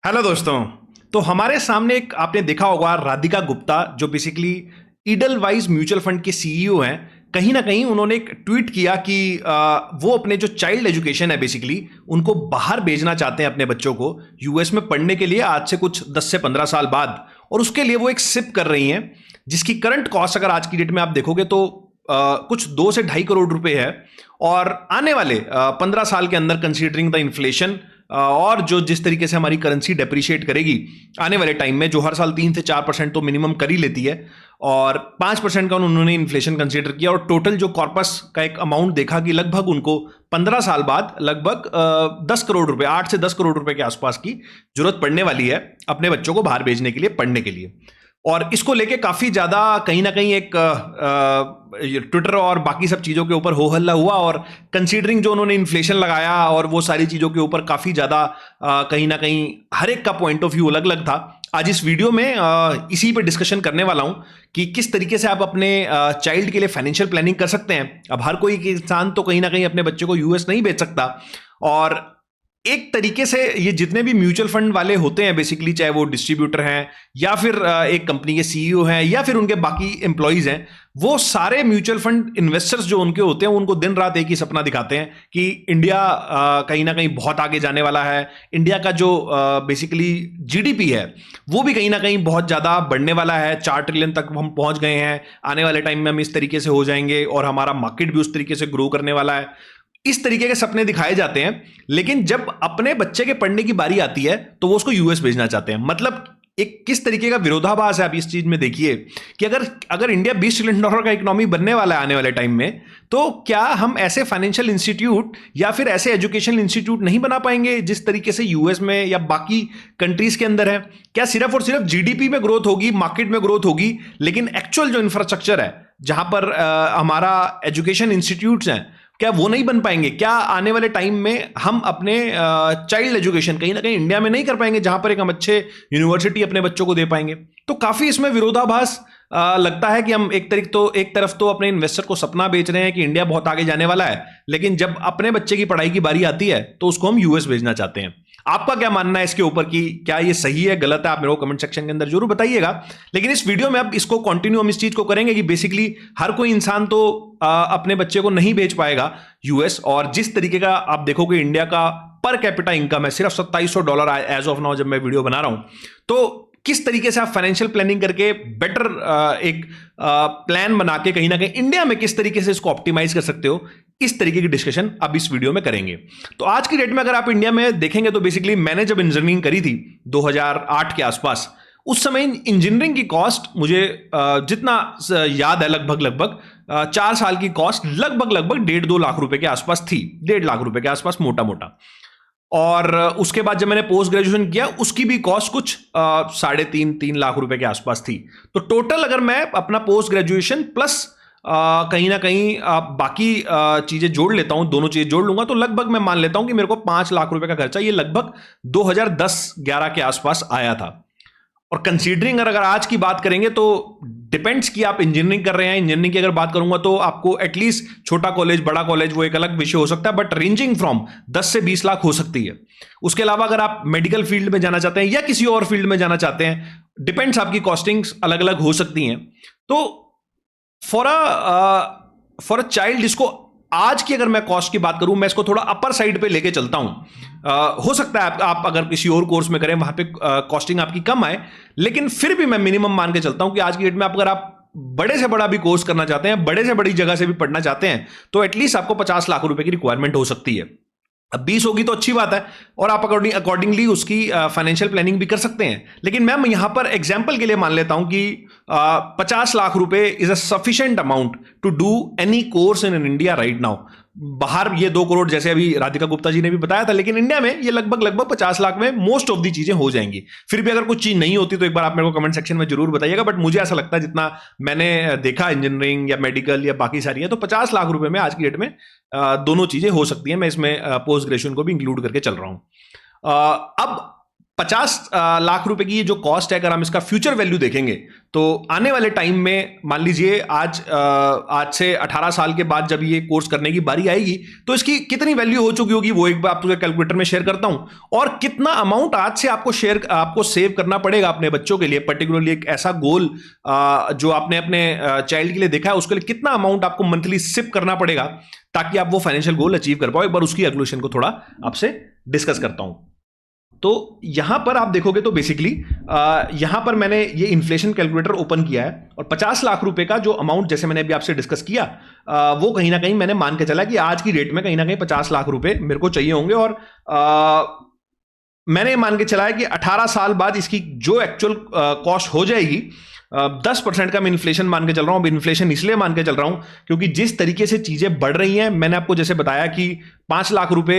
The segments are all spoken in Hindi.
हेलो दोस्तों। तो हमारे सामने एक आपने देखा होगा राधिका गुप्ता जो बेसिकली ईडलवाइज म्यूचुअल फंड के सीईओ हैं। कहीं ना कहीं उन्होंने एक ट्वीट किया कि वो अपने जो चाइल्ड एजुकेशन है बेसिकली उनको बाहर भेजना चाहते हैं अपने बच्चों को यूएस में पढ़ने के लिए आज से कुछ 10 से 15 साल बाद। और उसके लिए वो एक सिप कर रही हैं जिसकी करंट कॉस्ट अगर आज की डेट में आप देखोगे तो कुछ 2 से 2.5 करोड़ रुपए है। और आने वाले 15 साल के अंदर कंसीडरिंग द इन्फ्लेशन और जो जिस तरीके से हमारी करेंसी डेप्रिशिएट करेगी आने वाले टाइम में, जो हर साल 3 से 4% तो मिनिमम कर ही लेती है, और 5% का उन्होंने इन्फ्लेशन कंसीडर किया, और टोटल जो कॉर्पस का एक अमाउंट देखा कि लगभग उनको 15 साल बाद लगभग 10 करोड़ रुपए, 8 से 10 करोड़ रुपए के आसपास की जरूरत पड़ने वाली है अपने बच्चों को बाहर भेजने के लिए, पढ़ने के लिए। और इसको लेके काफी ज्यादा कहीं ना कहीं एक ट्विटर और बाकी सब चीजों के ऊपर हो हल्ला हुआ, और कंसीडरिंग जो उन्होंने इन्फ्लेशन लगाया और वो सारी चीजों के ऊपर काफी ज्यादा कहीं ना कहीं हर एक का पॉइंट ऑफ व्यू अलग अलग था। आज इस वीडियो में इसी पे डिस्कशन करने वाला हूं कि किस तरीके से आप अपने चाइल्ड के लिए फाइनेंशियल प्लानिंग कर सकते हैं। अब हर कोई इंसान तो कहीं ना कहीं अपने बच्चे को यूएस नहीं भेज सकता, और एक तरीके से ये जितने भी म्यूचुअल फंड वाले होते हैं बेसिकली, चाहे वो डिस्ट्रीब्यूटर हैं या फिर एक कंपनी के सीईओ हैं या फिर उनके बाकी एम्प्लॉइज हैं, वो सारे म्यूचुअल फंड इन्वेस्टर्स जो उनके होते हैं उनको दिन रात एक ही सपना दिखाते हैं कि इंडिया कहीं ना कहीं बहुत आगे जाने वाला है। इंडिया का जो बेसिकली जीडीपी है वो भी कहीं ना कहीं बहुत ज़्यादा बढ़ने वाला है, 4 ट्रिलियन तक हम पहुंच गए हैं, आने वाले टाइम में हम इस तरीके से हो जाएंगे और हमारा मार्केट भी उस तरीके से ग्रो करने वाला है। इस तरीके के सपने दिखाए जाते हैं, लेकिन जब अपने बच्चे के पढ़ने की बारी आती है तो वो उसको यूएस भेजना चाहते हैं। मतलब एक किस तरीके का विरोधाभास है। आप इस चीज में देखिए कि अगर अगर इंडिया $20 ट्रिलियन का इकोनॉमी बनने वाला है आने वाले टाइम में, तो क्या हम ऐसे फाइनेंशियल इंस्टीट्यूट या फिर ऐसे एजुकेशनल इंस्टीट्यूट नहीं बना पाएंगे जिस तरीके से यूएस में या बाकी कंट्रीज के अंदर है? क्या सिर्फ और सिर्फ जीडीपी में ग्रोथ होगी, मार्केट में ग्रोथ होगी, लेकिन एक्चुअल जो इंफ्रास्ट्रक्चर है जहां पर हमारा एजुकेशन इंस्टीट्यूट्स हैं, क्या वो नहीं बन पाएंगे? क्या आने वाले टाइम में हम अपने चाइल्ड एजुकेशन कहीं ना कहीं इंडिया में नहीं कर पाएंगे जहां पर एक हम अच्छे यूनिवर्सिटी अपने बच्चों को दे पाएंगे? तो काफी इसमें विरोधाभास लगता है कि हम एक तरफ तो अपने इन्वेस्टर को सपना बेच रहे हैं कि इंडिया बहुत आगे जाने वाला है, लेकिन जब अपने बच्चे की पढ़ाई की बारी आती है तो उसको हम यूएस भेजना चाहते हैं। आपका क्या मानना है इसके ऊपर कि क्या ये सही है, गलत है? आप मेरे को कमेंट सेक्शन के अंदर जरूर बताइएगा। लेकिन इस वीडियो में अब इसको कंटिन्यू हम इस चीज को करेंगे कि बेसिकली हर कोई इंसान तो अपने बच्चे को नहीं भेज पाएगा यूएस, और जिस तरीके का आप देखोगे इंडिया का पर कैपिटा इनकम है सिर्फ $2700 एज ऑफ नाउ जब मैं वीडियो बना रहा हूं, तो किस तरीके से आप फाइनेंशियल प्लानिंग करके बेटर एक प्लान बना के कहीं ना कहीं इंडिया में किस तरीके से इसको ऑप्टिमाइज कर सकते हो, इस तरीके की डिस्कशन अब इस वीडियो में करेंगे। तो आज की डेट में अगर आप इंडिया में देखेंगे तो बेसिकली मैंने जब इंजीनियरिंग करी थी 2008 के आसपास, उस समय इंजीनियरिंग की कॉस्ट मुझे जितना याद है लगभग 4 साल की कॉस्ट लगभग 1.5-2 लाख रुपए के आसपास थी, 1.5 लाख रुपए के आसपास मोटा मोटा। और उसके बाद जब मैंने पोस्ट ग्रेजुएशन किया उसकी भी कॉस्ट कुछ 3.5-3 लाख रुपए के आसपास थी। तो टोटल अगर मैं अपना पोस्ट ग्रेजुएशन प्लस कहीं ना कहीं बाकी चीजें जोड़ लेता हूं, दोनों चीजें जोड़ लूंगा, तो लगभग मैं मान लेता हूं कि मेरे को 5 लाख रुपए का खर्चा ये लगभग 2010-11 के आसपास आया था। और कंसीडरिंग अगर आज की बात करेंगे तो डिपेंड्स कि आप इंजीनियरिंग कर रहे हैं। इंजीनियरिंग की अगर बात करूंगा तो आपको एटलीस्ट छोटा कॉलेज बड़ा कॉलेज वो एक अलग विषय हो सकता है, बट रेंजिंग फ्रॉम 10 से 20 लाख हो सकती है। उसके अलावा अगर आप मेडिकल फील्ड में जाना चाहते हैं या किसी और फील्ड में जाना चाहते हैं, डिपेंड्स, आपकी कॉस्टिंग्स अलग अलग हो सकती हैं। तो फॉर अ चाइल्ड, जिसको आज की अगर मैं कॉस्ट की बात करूं, मैं इसको थोड़ा अपर साइड पे लेके चलता हूं। हो सकता है आप अगर किसी और कोर्स में करें वहां पे कॉस्टिंग आपकी कम आए, लेकिन फिर भी मैं मिनिमम मान के चलता हूं कि आज की डेट में अगर आप बड़े से बड़ा भी कोर्स करना चाहते हैं, बड़े से बड़ी जगह से भी पढ़ना चाहते हैं, तो एटलीस्ट आपको 50 लाख रुपए की रिक्वायरमेंट हो सकती है। अब 20 होगी तो अच्छी बात है, और आप अकॉर्डिंगली उसकी फाइनेंशियल प्लानिंग भी कर सकते हैं। लेकिन मैं यहां पर एग्जांपल के लिए मान लेता हूं कि 50 लाख रुपए is a sufficient amount to do any course in India right now. बाहर ये 2 करोड़ जैसे अभी राधिका गुप्ता जी ने भी बताया था, लेकिन इंडिया में ये लगभग 50 लाख में मोस्ट ऑफ दी चीजें हो जाएंगी। फिर भी अगर कुछ चीज नहीं होती तो एक बार आप मेरे को कमेंट सेक्शन में जरूर बताइएगा, बट मुझे ऐसा लगता है जितना मैंने देखा इंजीनियरिंग या मेडिकल या बाकी सारी है, तो 50 लाख रुपए में आज की डेट में दोनों चीजें हो सकती हैं। मैं इसमें पोस्ट ग्रेजुएशन को भी इंक्लूड करके चल रहा हूं। अब 50 लाख रुपए की ये जो कॉस्ट है, अगर हम इसका फ्यूचर वैल्यू देखेंगे तो आने वाले टाइम में मान लीजिए आज से 18 साल के बाद जब ये कोर्स करने की बारी आएगी तो इसकी कितनी वैल्यू हो चुकी होगी वो एक बार आपको कैलकुलेटर में शेयर करता हूं। और कितना अमाउंट आज से आपको सेव करना पड़ेगा अपने बच्चों के लिए, पर्टिकुलरली एक ऐसा गोल जो आपने अपने चाइल्ड के लिए देखा है, उसके लिए कितना अमाउंट आपको मंथली सिप करना पड़ेगा ताकि आप वो फाइनेंशियल गोल अचीव कर पाओ। एक बार उसकी कैलकुलेशन को थोड़ा आपसे डिस्कस करता हूं। तो यहां पर आप देखोगे तो बेसिकली यहां पर मैंने ये इन्फ्लेशन कैलकुलेटर ओपन किया है और 50 लाख रुपए का जो अमाउंट जैसे मैंने अभी आपसे डिस्कस किया वो कहीं ना कहीं मैंने मान के चला कि आज की डेट में कहीं ना कहीं 50 लाख रुपए मेरे को चाहिए होंगे। और मैंने मान के चला है कि 18 साल बाद इसकी जो एक्चुअल कॉस्ट हो जाएगी 10% का मैं इन्फ्लेशन मान के चल रहा हूं। अब इन्फ्लेशन इसलिए मान के चल रहा हूं क्योंकि जिस तरीके से चीजें बढ़ रही हैं, मैंने आपको जैसे बताया कि 5 लाख रुपए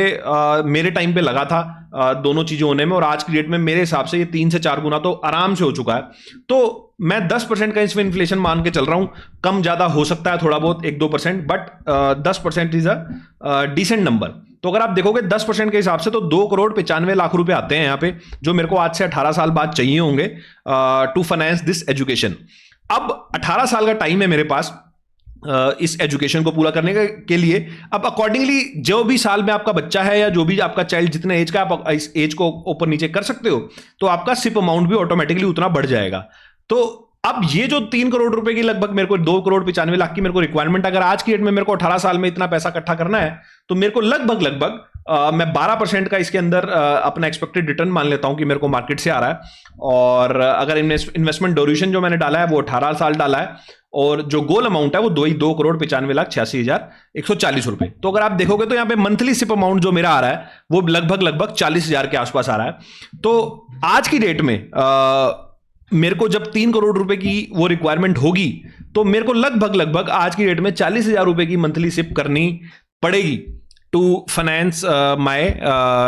मेरे टाइम पे लगा था दोनों चीजें होने में, और आज की डेट में मेरे हिसाब से ये 3 से 4 गुना तो आराम से हो चुका है। तो मैं 10% का इसमें इन्फ्लेशन मान के चल रहा हूं। कम ज्यादा हो सकता है थोड़ा बहुत 1-2%, but 10% is a decent number. तो अगर आप देखोगे 10% के हिसाब से तो 2,95,00,000 रुपए आते हैं यहाँ पे, जो मेरे को आज से 18 साल बाद चाहिए होंगे टू फाइनेंस दिस एजुकेशन। अब 18 साल का टाइम है मेरे पास इस एजुकेशन को पूरा करने के लिए। अब अकॉर्डिंगली जो भी साल में आपका बच्चा है या जो भी आपका चाइल्ड जितने एज का, आप इस एज को ऊपर नीचे कर सकते हो, तो आपका सिप अमाउंट भी ऑटोमेटिकली उतना बढ़ जाएगा। तो अब ये जो 3 करोड़ रुपए की लगभग मेरे को 2,95,00,000 की मेरे को रिक्वायरमेंट, अगर आज की डेट में मेरे को 18 साल में इतना पैसा इकट्ठा करना है तो मेरे को लगभग मैं 12% का इसके अंदर अपना एक्सपेक्टेड रिटर्न मान लेता हूं कि मेरे को मार्केट से आ रहा है। और अगर इन्वेस्टमेंट ड्यूरेशन जो मैंने डाला है वो 18 साल डाला है, और जो गोल अमाउंट है वो 2,95,86,140 रुपए। तो अगर आप देखोगे तो यहाँ पे मंथली सिप अमाउंट जो मेरा आ रहा है वो लगभग 40,000 के आसपास आ रहा है। तो आज की डेट में मेरे को जब 3 करोड़ रुपए की वो रिक्वायरमेंट होगी तो मेरे को लगभग आज की डेट में 40,000 रुपए की मंथली सिप करनी पड़ेगी to finance my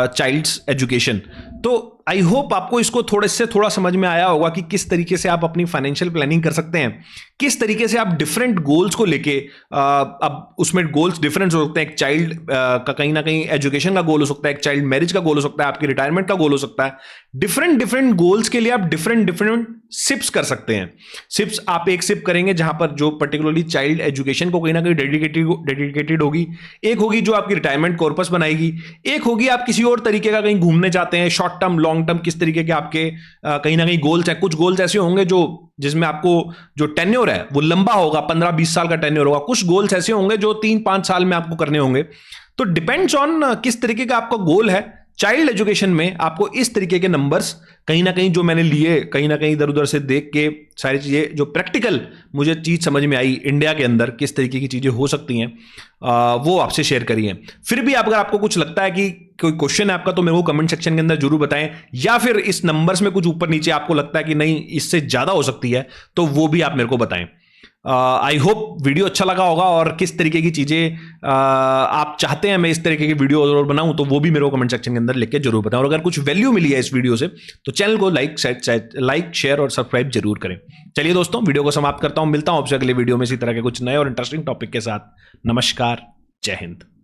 child's education. तो आई होप आपको इसको थोड़ा समझ में आया होगा कि किस तरीके से आप अपनी फाइनेंशियल प्लानिंग कर सकते हैं, किस तरीके से आप डिफरेंट गोल्स को लेके अब उसमें गोल्स डिफरेंट हो सकते हैं। एक चाइल्ड का कहीं ना कहीं एजुकेशन का गोल हो सकता है, एक चाइल्ड मैरिज का गोल हो सकता है, आपकी रिटायरमेंट का गोल हो सकता है। डिफरेंट गोल्स के लिए आप डिफरेंट सिप्स कर सकते हैं। सिप्स आप एक सिप करेंगे जहां पर जो पर्टिकुलरली चाइल्ड एजुकेशन को कहीं ना कहीं डेडिकेटेड होगी, एक होगी जो आपकी रिटायरमेंट कॉर्पस बनाएगी, एक होगी आप किसी और तरीके का कहीं घूमने जाते हैं, शॉर्ट टर्म लॉन्ग टर्म किस तरीके के आपके कहीं ना कहीं गोल्स हैं। कुछ गोल्स ऐसे होंगे जो जिसमें आपको जो टेन्योर है वो लंबा होगा, 15-20 साल का टेन्योर होगा। कुछ गोल्स ऐसे होंगे जो 3-5 साल में आपको करने होंगे। तो डिपेंड्स ऑन किस तरीके का आपका गोल है। चाइल्ड एजुकेशन में आपको इस तरीके के नंबर्स कहीं ना कहीं जो मैंने लिए, कहीं ना कहीं इधर उधर से देख के सारी चीजें जो प्रैक्टिकल मुझे चीज समझ में आई इंडिया के अंदर किस तरीके की चीजें हो सकती हैं, वो आपसे शेयर करी हैं। फिर भी अगर आपको कुछ लगता है कि कोई क्वेश्चन है आपका तो मेरे को कमेंट सेक्शन के अंदर जरूर बताएं, या फिर इस नंबर्स में कुछ ऊपर नीचे आपको लगता है कि नहीं इससे ज्यादा हो सकती है तो वो भी आप मेरे को बताएं। आई होप वीडियो अच्छा लगा होगा, और किस तरीके की चीजें आप चाहते हैं मैं इस तरीके की वीडियो और बनाऊं तो वो भी मेरे को कमेंट सेक्शन के अंदर लिख के जरूर बताएं। और अगर कुछ वैल्यू मिली है इस वीडियो से तो चैनल को लाइक शेयर और सब्सक्राइब जरूर करें। चलिए दोस्तों, वीडियो को समाप्त करता हूं, मिलता हूं आपसे अगले वीडियो में इसी तरह के कुछ नए और इंटरेस्टिंग टॉपिक के साथ। नमस्कार, जय हिंद।